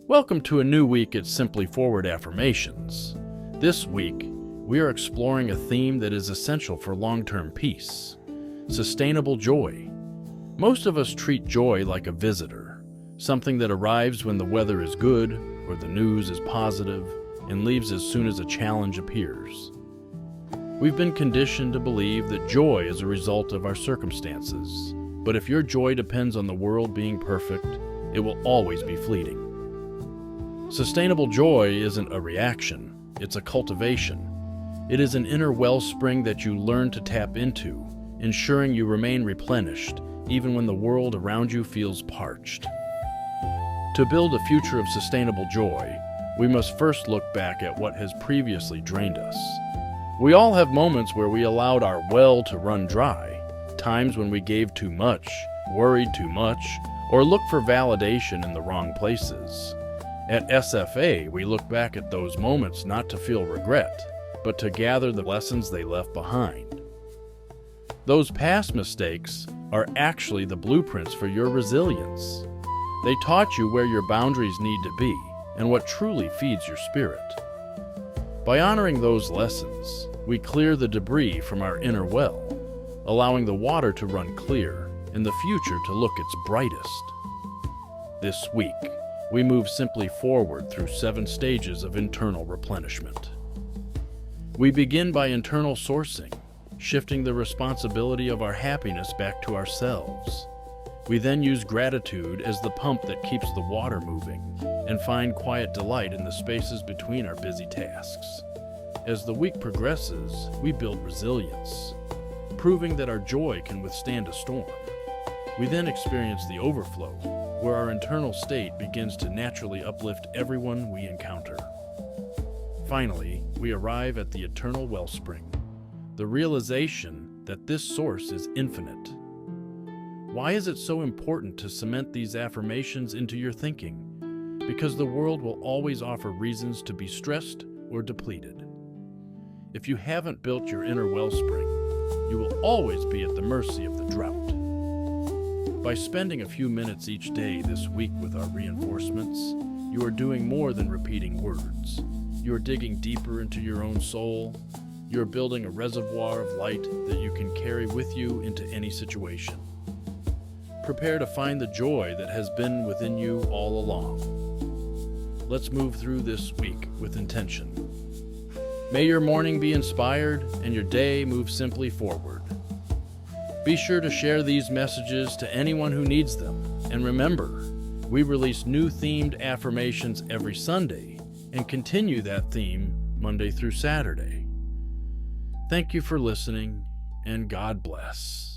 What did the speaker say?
Welcome to a new week at Simply Forward Affirmations. This week, we are exploring a theme that is essential for long-term peace: sustainable joy. Most of us treat joy like a visitor, something that arrives when the weather is good or the news is positive and leaves as soon as a challenge appears. We've been conditioned to believe that joy is a result of our circumstances, but if your joy depends on the world being perfect, it will always be fleeting. Sustainable joy isn't a reaction, it's a cultivation. It is an inner wellspring that you learn to tap into, ensuring you remain replenished even when the world around you feels parched. To build a future of sustainable joy, we must first look back at what has previously drained us. We all have moments where we allowed our well to run dry, times when we gave too much, worried too much, or looked for validation in the wrong places. At SFA, we look back at those moments not to feel regret, but to gather the lessons they left behind. Those past mistakes are actually the blueprints for your resilience. They taught you where your boundaries need to be and what truly feeds your spirit. By honoring those lessons, we clear the debris from our inner well, allowing the water to run clear and the future to look its brightest. This week, we move simply forward through 7 stages of internal replenishment. We begin by internal sourcing, shifting the responsibility of our happiness back to ourselves. We then use gratitude as the pump that keeps the water moving and find quiet delight in the spaces between our busy tasks. As the week progresses, we build resilience, proving that our joy can withstand a storm. We then experience the overflow, where our internal state begins to naturally uplift everyone we encounter. Finally, we arrive at the eternal wellspring, the realization that this source is infinite. Why is it so important to cement these affirmations into your thinking? Because the world will always offer reasons to be stressed or depleted. If you haven't built your inner wellspring, you will always be at the mercy of the drought. By spending a few minutes each day this week with our reinforcements, you are doing more than repeating words. You are digging deeper into your own soul. You are building a reservoir of light that you can carry with you into any situation. Prepare to find the joy that has been within you all along. Let's move through this week with intention. May your morning be inspired and your day move simply forward. Be sure to share these messages to anyone who needs them. And remember, we release new themed affirmations every Sunday and continue that theme Monday through Saturday. Thank you for listening, and God bless.